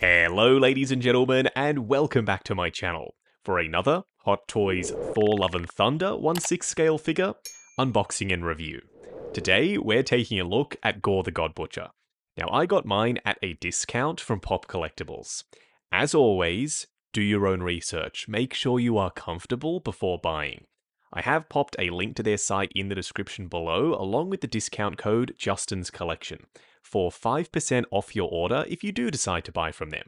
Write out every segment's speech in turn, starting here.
Hello ladies and gentlemen, and welcome back to my channel for another Hot Toys Thor Love and Thunder 1/6 scale figure unboxing and review. Today we're taking a look at Gorr the God Butcher. Now I got mine at a discount from Pop Collectibles. As always, do your own research, make sure you are comfortable before buying. I have popped a link to their site in the description below along with the discount code Justin's Collection for 5% off your order if you do decide to buy from them.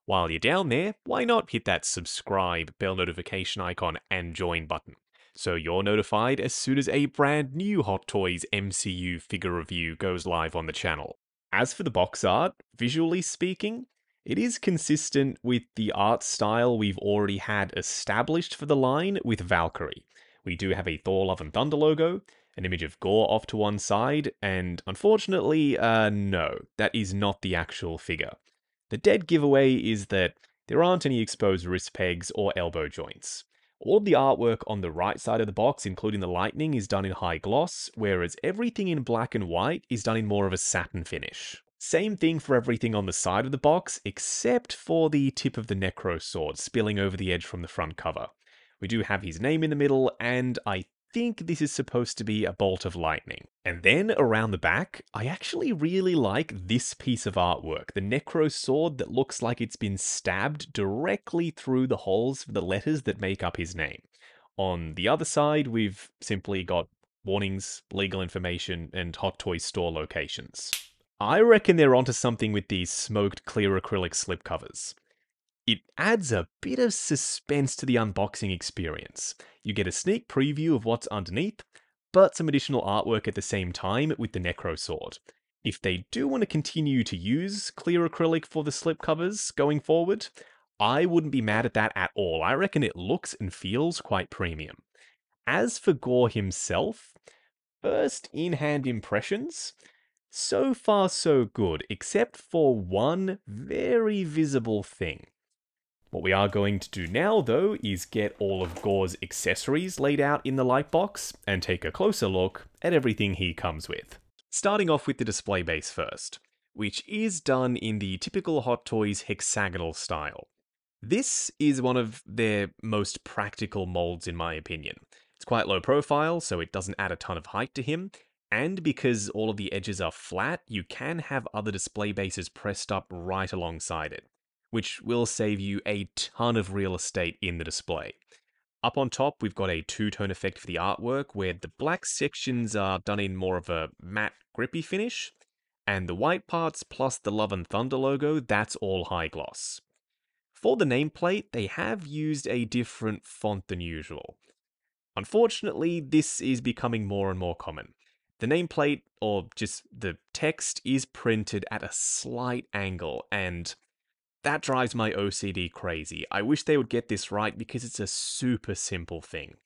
While you're down there, why not hit that subscribe, bell notification icon, and join button, so you're notified as soon as a brand new Hot Toys MCU figure review goes live on the channel. As for the box art, visually speaking, it is consistent with the art style we've already had established for the line with Valkyrie. We do have a Thor Love and Thunder logo, an image of Gorr off to one side, and unfortunately, no, that is not the actual figure. The dead giveaway is that there aren't any exposed wrist pegs or elbow joints. All of the artwork on the right side of the box, including the lightning, is done in high gloss, whereas everything in black and white is done in more of a satin finish. Same thing for everything on the side of the box, except for the tip of the Necro sword spilling over the edge from the front cover. We do have his name in the middle, and I think this is supposed to be a bolt of lightning. And then around the back, I actually really like this piece of artwork, the Necro sword that looks like it's been stabbed directly through the holes for the letters that make up his name. On the other side, we've simply got warnings, legal information, and Hot Toys store locations. I reckon they're onto something with these smoked clear acrylic slipcovers. It adds a bit of suspense to the unboxing experience. You get a sneak preview of what's underneath, but some additional artwork at the same time with the Necro sword. If they do want to continue to use clear acrylic for the slipcovers going forward, I wouldn't be mad at that at all. I reckon it looks and feels quite premium. As for Gorr himself, first in-hand impressions, so far so good, except for one very visible thing. What we are going to do now, though, is get all of Gorr's accessories laid out in the light box and take a closer look at everything he comes with. Starting off with the display base first, which is done in the typical Hot Toys hexagonal style. This is one of their most practical molds in my opinion. It's quite low profile, so it doesn't add a ton of height to him, and because all of the edges are flat, you can have other display bases pressed up right alongside it, which will save you a ton of real estate in the display. Up on top, we've got a two-tone effect for the artwork, where the black sections are done in more of a matte, grippy finish, and the white parts plus the Love and Thunder logo, that's all high gloss. For the nameplate, they have used a different font than usual. Unfortunately, this is becoming more and more common. The nameplate, or just the text, is printed at a slight angle, and that drives my OCD crazy. I wish they would get this right because it's a super simple thing.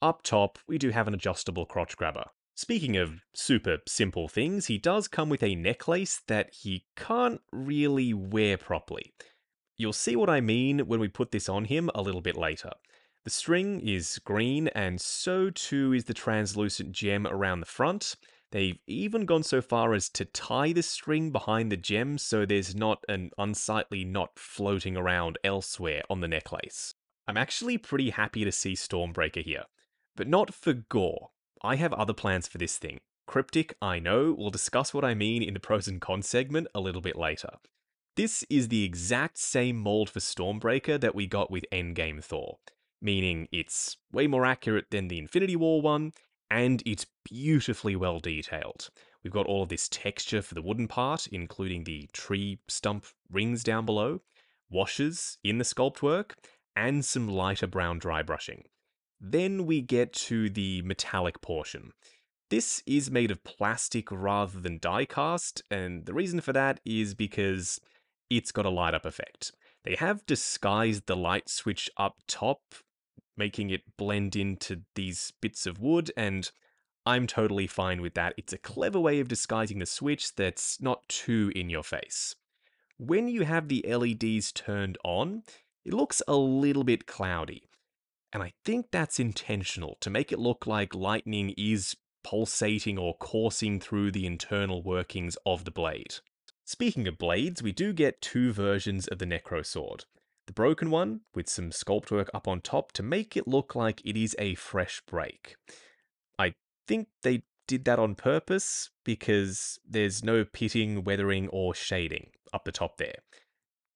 Up top, we do have an adjustable crotch grabber. Speaking of super simple things, he does come with a necklace that he can't really wear properly. You'll see what I mean when we put this on him a little bit later. The string is green, and so too is the translucent gem around the front. They've even gone so far as to tie the string behind the gem so there's not an unsightly knot floating around elsewhere on the necklace. I'm actually pretty happy to see Stormbreaker here, but not for Gorr. I have other plans for this thing. Cryptic, I know, we'll discuss what I mean in the pros and cons segment a little bit later. This is the exact same mold for Stormbreaker that we got with Endgame Thor, meaning it's way more accurate than the Infinity War one, and it's beautifully well detailed. We've got all of this texture for the wooden part, including the tree stump rings down below, washes in the sculpt work, and some lighter brown dry brushing. Then we get to the metallic portion. This is made of plastic rather than die cast, and the reason for that is because it's got a light up effect. They have disguised the light switch up top, making it blend into these bits of wood, and I'm totally fine with that. It's a clever way of disguising the switch that's not too in your face. When you have the LEDs turned on, it looks a little bit cloudy, and I think that's intentional to make it look like lightning is pulsating or coursing through the internal workings of the blade. Speaking of blades, we do get two versions of the Necro Sword. The broken one, with some sculpt work up on top to make it look like it is a fresh break. I think they did that on purpose because there's no pitting, weathering, or shading up the top there.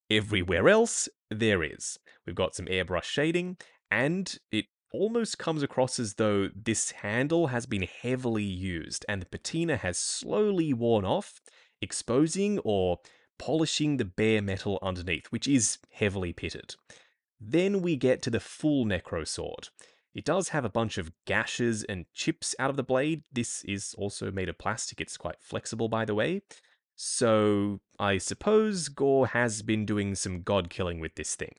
Everywhere else, there is. We've got some airbrush shading, and it almost comes across as though this handle has been heavily used and the patina has slowly worn off, exposing or polishing the bare metal underneath, which is heavily pitted. Then we get to the full Necro Sword. It does have a bunch of gashes and chips out of the blade. This is also made of plastic, it's quite flexible by the way. So I suppose Gorr has been doing some god killing with this thing.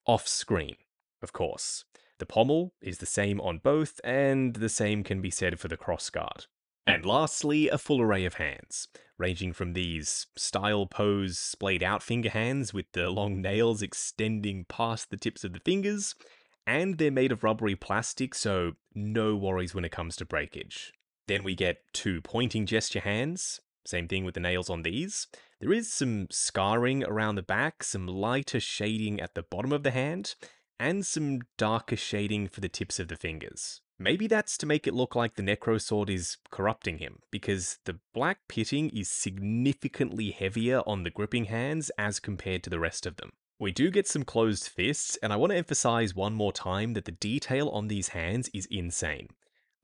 Off screen, of course. The pommel is the same on both, and the same can be said for the crossguard. And lastly, a full array of hands, ranging from these style pose splayed out finger hands with the long nails extending past the tips of the fingers, and they're made of rubbery plastic, so no worries when it comes to breakage. Then we get two pointing gesture hands, same thing with the nails on these. There is some scarring around the back, some lighter shading at the bottom of the hand, and some darker shading for the tips of the fingers. Maybe that's to make it look like the Necro Sword is corrupting him, because the black pitting is significantly heavier on the gripping hands as compared to the rest of them. We do get some closed fists, and I want to emphasize one more time that the detail on these hands is insane.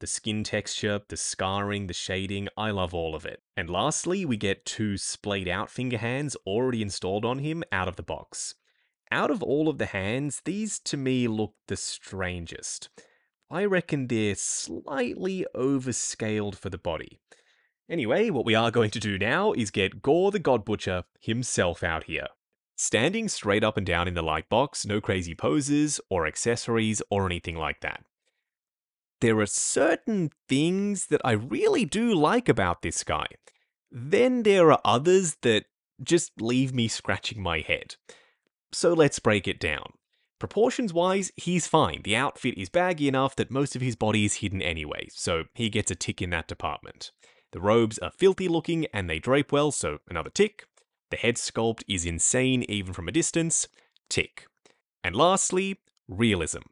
The skin texture, the scarring, the shading, I love all of it. And lastly, we get two splayed out finger hands already installed on him out of the box. Out of all of the hands, these to me look the strangest. I reckon they're slightly overscaled for the body. Anyway, what we are going to do now is get Gorr the God Butcher himself out here. Standing straight up and down in the light box, no crazy poses or accessories or anything like that. There are certain things that I really do like about this guy. Then there are others that just leave me scratching my head. So let's break it down. Proportions-wise, he's fine. The outfit is baggy enough that most of his body is hidden anyway, so he gets a tick in that department. The robes are filthy looking and they drape well, so another tick. The head sculpt is insane even from a distance, tick. And lastly, realism.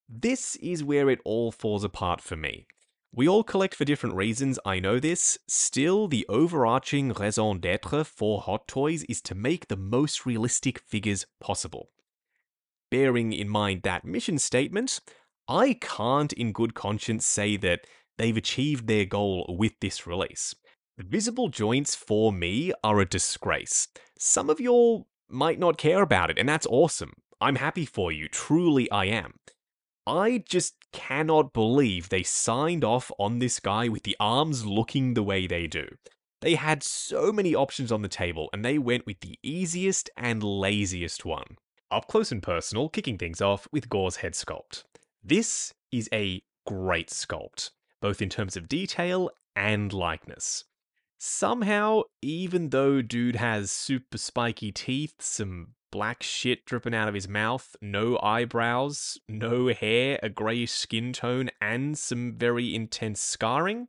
This is where it all falls apart for me. We all collect for different reasons, I know this. Still, the overarching raison d'etre for Hot Toys is to make the most realistic figures possible. Bearing in mind that mission statement, I can't in good conscience say that they've achieved their goal with this release. The visible joints for me are a disgrace. Some of y'all might not care about it, and that's awesome. I'm happy for you, truly I am. I just cannot believe they signed off on this guy with the arms looking the way they do. They had so many options on the table, and they went with the easiest and laziest one. Up close and personal, kicking things off with Gorr's head sculpt. This is a great sculpt, both in terms of detail and likeness. Somehow, even though dude has super spiky teeth, some black shit dripping out of his mouth, no eyebrows, no hair, a greyish skin tone, and some very intense scarring,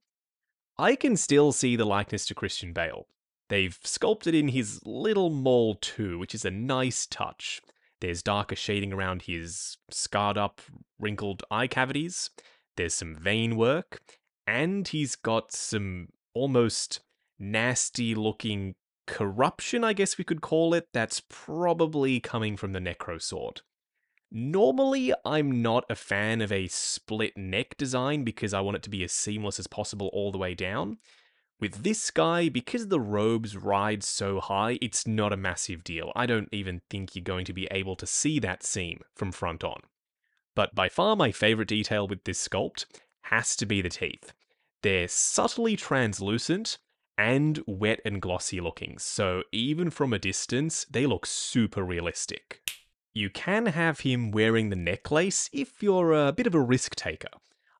I can still see the likeness to Christian Bale. They've sculpted in his little mole too, which is a nice touch. There's darker shading around his scarred up, wrinkled eye cavities. There's some vein work. And he's got some almost nasty looking corruption, I guess we could call it, that's probably coming from the Necro Sword. Normally, I'm not a fan of a split neck design because I want it to be as seamless as possible all the way down. With this guy, because the robes ride so high, it's not a massive deal. I don't even think you're going to be able to see that seam from front on. But by far my favourite detail with this sculpt has to be the teeth. They're subtly translucent and wet and glossy looking, so even from a distance, they look super realistic. You can have him wearing the necklace if you're a bit of a risk taker.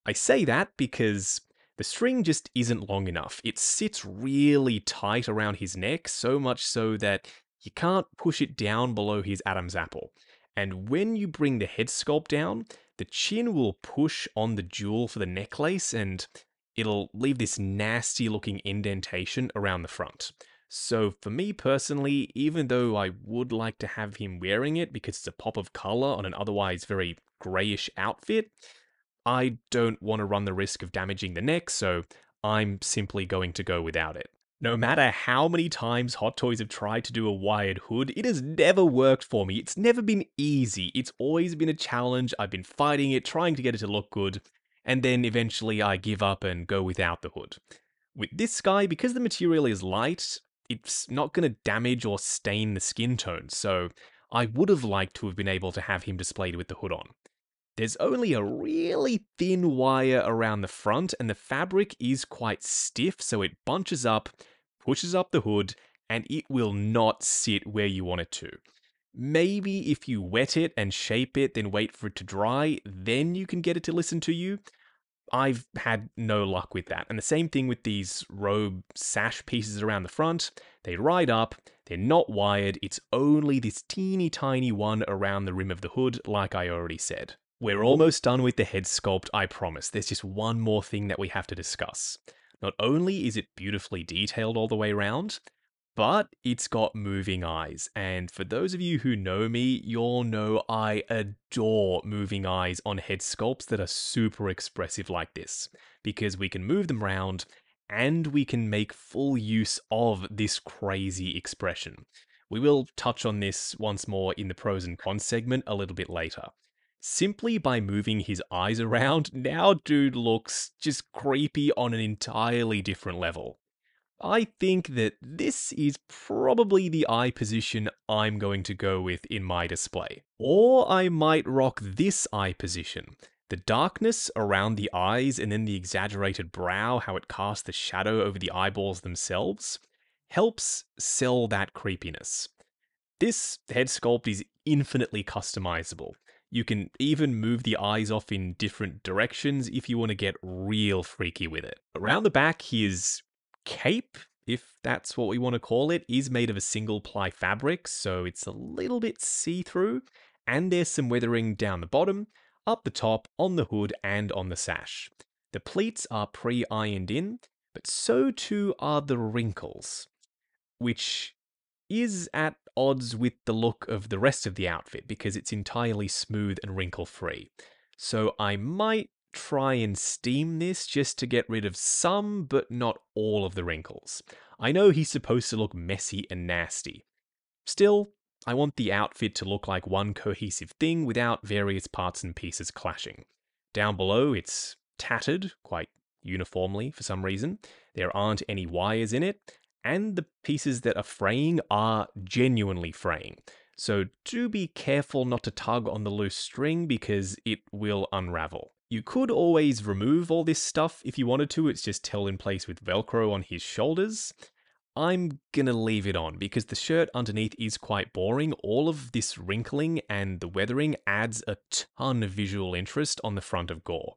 I say that because the string just isn't long enough. It sits really tight around his neck, so much so that you can't push it down below his Adam's apple. And when you bring the head sculpt down, the chin will push on the jewel for the necklace and it'll leave this nasty looking indentation around the front. So for me personally, even though I would like to have him wearing it because it's a pop of color on an otherwise very greyish outfit, I don't want to run the risk of damaging the neck, so I'm simply going to go without it. No matter how many times Hot Toys have tried to do a wired hood, it has never worked for me. It's never been easy. It's always been a challenge. I've been fighting it, trying to get it to look good, and then eventually I give up and go without the hood. With this guy, because the material is light, it's not going to damage or stain the skin tone, so I would have liked to have been able to have him displayed with the hood on. There's only a really thin wire around the front, and the fabric is quite stiff, so it bunches up, pushes up the hood, and it will not sit where you want it to. Maybe if you wet it and shape it, then wait for it to dry, then you can get it to listen to you. I've had no luck with that. And the same thing with these robe sash pieces around the front. They ride up, they're not wired, it's only this teeny tiny one around the rim of the hood, like I already said. We're almost done with the head sculpt, I promise. There's just one more thing that we have to discuss. Not only is it beautifully detailed all the way around, but it's got moving eyes, and for those of you who know me, you'll know I adore moving eyes on head sculpts that are super expressive like this, because we can move them around, and we can make full use of this crazy expression. We will touch on this once more in the pros and cons segment a little bit later. Simply by moving his eyes around, now dude looks just creepy on an entirely different level. I think that this is probably the eye position I'm going to go with in my display. Or I might rock this eye position. The darkness around the eyes and then the exaggerated brow, how it casts the shadow over the eyeballs themselves, helps sell that creepiness. This head sculpt is infinitely customizable. You can even move the eyes off in different directions if you want to get real freaky with it. Around the back, his cape, if that's what we want to call it, is made of a single ply fabric, so it's a little bit see-through, and there's some weathering down the bottom, up the top, on the hood, and on the sash. The pleats are pre-ironed in, but so too are the wrinkles, which is at odds with the look of the rest of the outfit because it's entirely smooth and wrinkle-free. So I might try and steam this just to get rid of some, but not all of the wrinkles. I know he's supposed to look messy and nasty. Still, I want the outfit to look like one cohesive thing without various parts and pieces clashing. Down below, it's tattered quite uniformly for some reason. There aren't any wires in it, and the pieces that are fraying are genuinely fraying. So do be careful not to tug on the loose string because it will unravel. You could always remove all this stuff if you wanted to, it's just held in place with Velcro on his shoulders. I'm gonna leave it on because the shirt underneath is quite boring. All of this wrinkling and the weathering adds a ton of visual interest on the front of Gorr.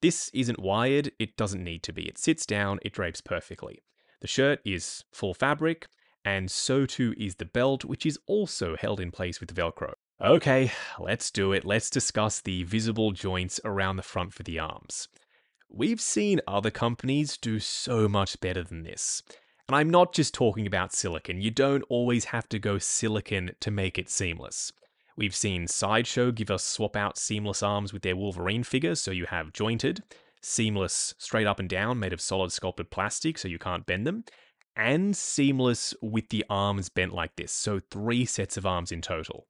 This isn't wired, it doesn't need to be. It sits down, it drapes perfectly. The shirt is full fabric, and so too is the belt, which is also held in place with Velcro. Okay, let's do it. Let's discuss the visible joints around the front for the arms. We've seen other companies do so much better than this. And I'm not just talking about silicon. You don't always have to go silicon to make it seamless. We've seen Sideshow give us swap out seamless arms with their Wolverine figure, so you have jointed, seamless straight up and down made of solid sculpted plastic so you can't bend them, and seamless with the arms bent like this, so 3 sets of arms in total.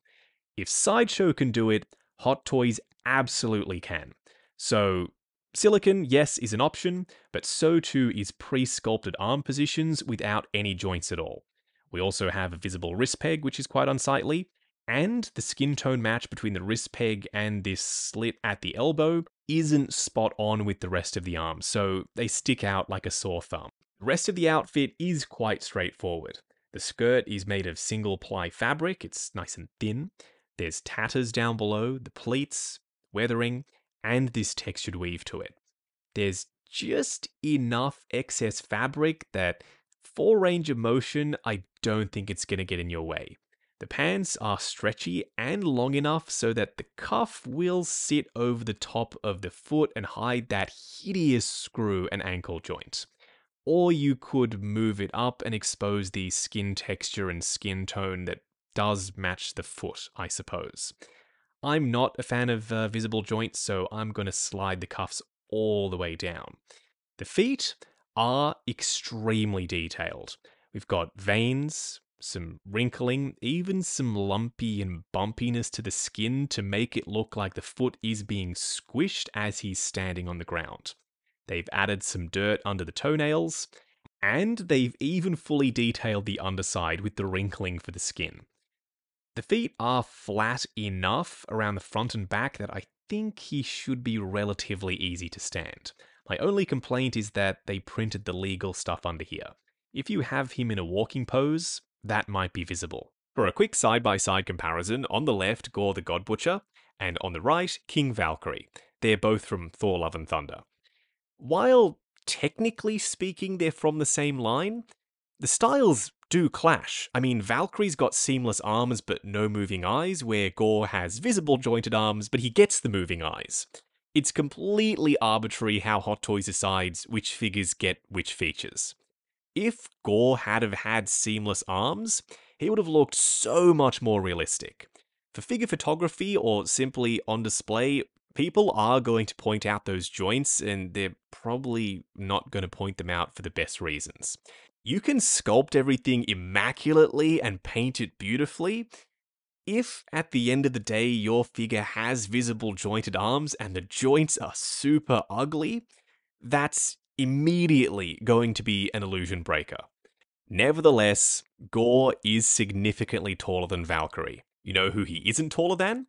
If Sideshow can do it, Hot Toys absolutely can. So silicon, yes, is an option, but so too is pre-sculpted arm positions without any joints at all. We also have a visible wrist peg, which is quite unsightly, and the skin tone match between the wrist peg and this slit at the elbow isn't spot on with the rest of the arm, so they stick out like a sore thumb. The rest of the outfit is quite straightforward. The skirt is made of single ply fabric, it's nice and thin. There's tatters down below, the pleats, weathering, and this textured weave to it. There's just enough excess fabric that for range of motion, I don't think it's going to get in your way. The pants are stretchy and long enough so that the cuff will sit over the top of the foot and hide that hideous screw and ankle joint. or you could move it up and expose the skin texture and skin tone that does match the foot, I suppose. I'm not a fan of visible joints, so I'm going to slide the cuffs all the way down. The feet are extremely detailed. We've got veins, some wrinkling, even some lumpy and bumpiness to the skin to make it look like the foot is being squished as he's standing on the ground. They've added some dirt under the toenails, and they've even fully detailed the underside with the wrinkling for the skin. The feet are flat enough around the front and back that I think he should be relatively easy to stand. My only complaint is that they printed the legal stuff under here. If you have him in a walking pose, that might be visible. For a quick side-by-side comparison, on the left, Gorr the God Butcher, and on the right, King Valkyrie. They're both from Thor Love and Thunder. While technically speaking they're from the same line, the styles do clash. I mean, Valkyrie's got seamless arms but no moving eyes, where Gorr has visible jointed arms but he gets the moving eyes. It's completely arbitrary how Hot Toys decides which figures get which features. If Gorr had have had seamless arms, he would have looked so much more realistic. For figure photography or simply on display, people are going to point out those joints, and they're probably not going to point them out for the best reasons. You can sculpt everything immaculately and paint it beautifully. If at the end of the day your figure has visible jointed arms and the joints are super ugly, that's immediately going to be an illusion breaker. Nevertheless, Gorr is significantly taller than Valkyrie. You know who he isn't taller than?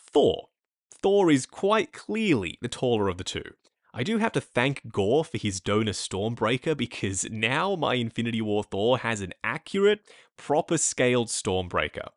Thor. Thor is quite clearly the taller of the two. I do have to thank Gorr for his donor Stormbreaker, because now my Infinity War Thor has an accurate, proper scaled Stormbreaker.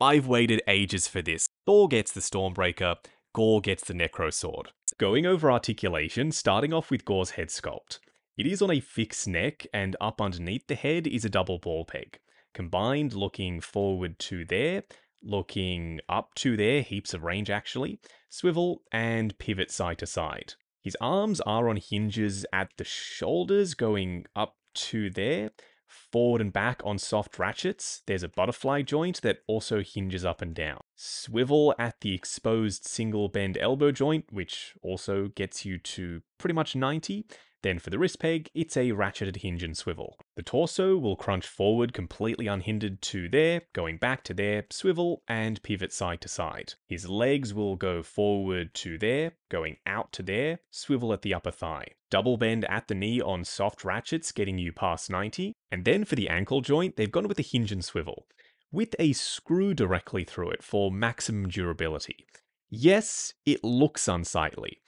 I've waited ages for this. Thor gets the Stormbreaker, Gorr gets the Necro Sword. Going over articulation, starting off with Gorr's head sculpt. It is on a fixed neck, and up underneath the head is a double ball peg. Combined, looking forward to there, looking up to there, heaps of range actually, swivel, and pivot side to side. His arms are on hinges at the shoulders, going up to there, forward and back on soft ratchets. There's a butterfly joint that also hinges up and down. Swivel at the exposed single bend elbow joint, which also gets you to pretty much 90. Then for the wrist peg, it's a ratcheted hinge and swivel. The torso will crunch forward completely unhindered to there, going back to there, swivel, and pivot side to side. His legs will go forward to there, going out to there, swivel at the upper thigh. Double bend at the knee on soft ratchets, getting you past 90. And then for the ankle joint, they've gone with a hinge and swivel, with a screw directly through it for maximum durability. Yes, it looks unsightly,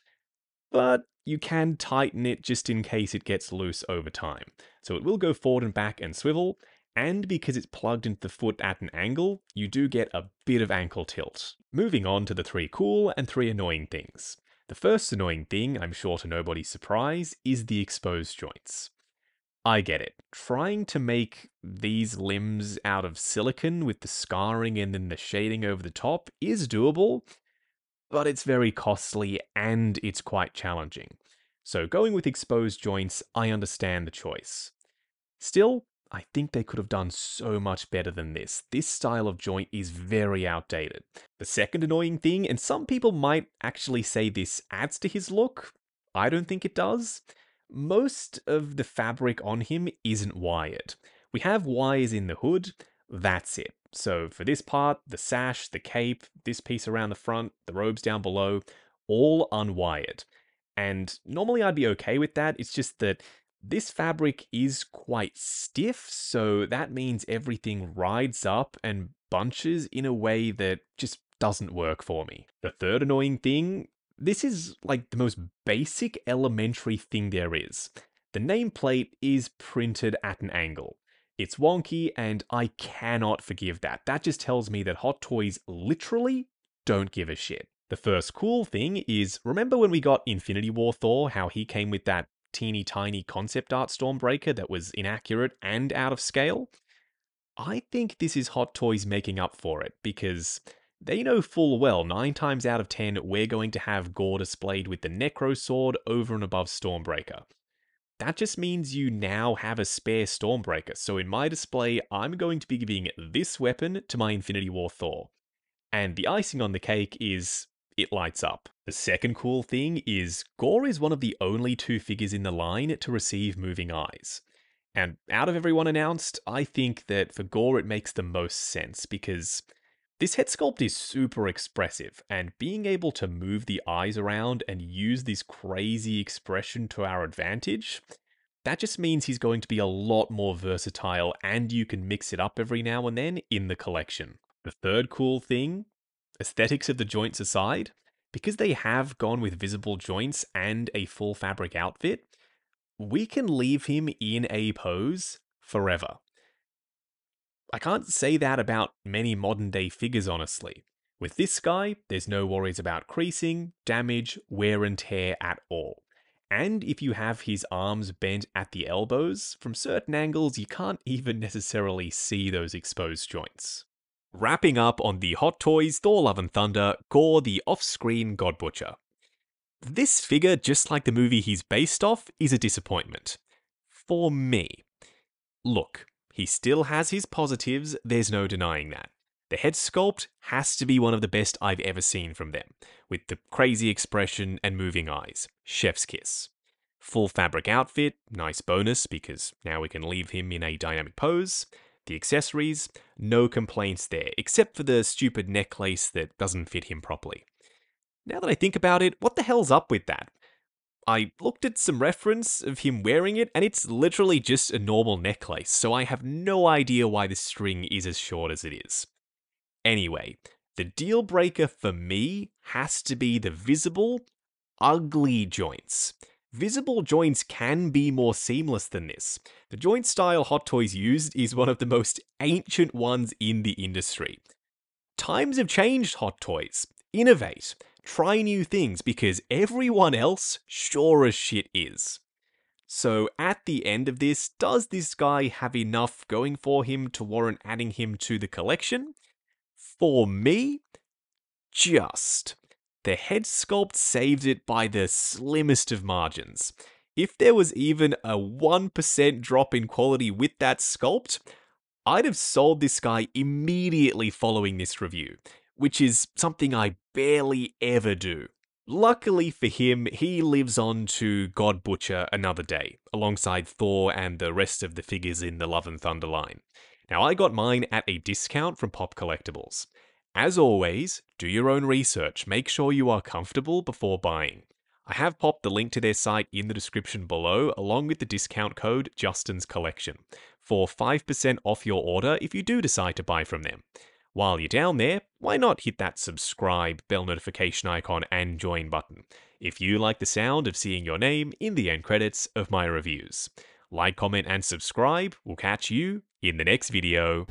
but you can tighten it just in case it gets loose over time. So it will go forward and back and swivel, and because it's plugged into the foot at an angle, you do get a bit of ankle tilt. Moving on to the 3 cool and 3 annoying things. The first annoying thing, I'm sure to nobody's surprise, is the exposed joints. I get it. Trying to make these limbs out of silicone with the scarring and then the shading over the top is doable, but it's very costly and it's quite challenging. So going with exposed joints, I understand the choice. Still, I think they could have done so much better than this. This style of joint is very outdated. The second annoying thing, and some people might actually say this adds to his look, I don't think it does. Most of the fabric on him isn't wired. We have wires in the hood, that's it. So for this part, the sash, the cape, this piece around the front, the robes down below, all unwired. And normally I'd be okay with that, it's just that this fabric is quite stiff, so that means everything rides up and bunches in a way that just doesn't work for me. The third annoying thing, this is like the most basic elementary thing there is. The nameplate is printed at an angle. It's wonky, and I cannot forgive that. That just tells me that Hot Toys literally don't give a shit. The first cool thing is, remember when we got Infinity War Thor, how he came with that teeny tiny concept art Stormbreaker that was inaccurate and out of scale? I think this is Hot Toys making up for it, because they know full well 9 times out of 10 we're going to have Gorr displayed with the Necro Sword over and above Stormbreaker. that just means you now have a spare Stormbreaker. So in my display, I'm going to be giving this weapon to my Infinity War Thor. And the icing on the cake is it lights up. The second cool thing is Gorr is one of the only 2 figures in the line to receive moving eyes. And out of everyone announced, I think that for Gorr it makes the most sense because this head sculpt is super expressive, and being able to move the eyes around and use this crazy expression to our advantage, that just means he's going to be a lot more versatile and you can mix it up every now and then in the collection. The third cool thing, aesthetics of the joints aside, because they have gone with visible joints and a full fabric outfit, we can leave him in a pose forever. I can't say that about many modern day figures, honestly. With this guy, there's no worries about creasing, damage, wear and tear at all. And if you have his arms bent at the elbows, from certain angles you can't even necessarily see those exposed joints. Wrapping up on the Hot Toys Thor Love and Thunder, Gorr the off-screen God Butcher. This figure, just like the movie he's based off, is a disappointment. For me. Look, he still has his positives, there's no denying that. The head sculpt has to be one of the best I've ever seen from them, with the crazy expression and moving eyes. Chef's kiss. Full fabric outfit, nice bonus because now we can leave him in a dynamic pose. The accessories, no complaints there, except for the stupid necklace that doesn't fit him properly. Now that I think about it, what the hell's up with that? I looked at some reference of him wearing it, and it's literally just a normal necklace, so I have no idea why the string is as short as it is. Anyway, the deal breaker for me has to be the visible, ugly joints. Visible joints can be more seamless than this. The joint style Hot Toys used is one of the most ancient ones in the industry. Times have changed, Hot Toys. Innovate. Try new things because everyone else sure as shit is. So at the end of this, does this guy have enough going for him to warrant adding him to the collection? For me, just. The head sculpt saves it by the slimmest of margins. If there was even a 1% drop in quality with that sculpt, I'd have sold this guy immediately following this review, which is something I barely ever do. Luckily for him, he lives on to God Butcher another day, alongside Thor and the rest of the figures in the Love and Thunder line. Now, I got mine at a discount from Pop Collectibles. As always, do your own research, make sure you are comfortable before buying. I have popped the link to their site in the description below, along with the discount code Justin's Collection, for 5% off your order if you do decide to buy from them. While you're down there, why not hit that subscribe, bell notification icon, and join button, if you like the sound of seeing your name in the end credits of my reviews. Like, comment, and subscribe. We'll catch you in the next video.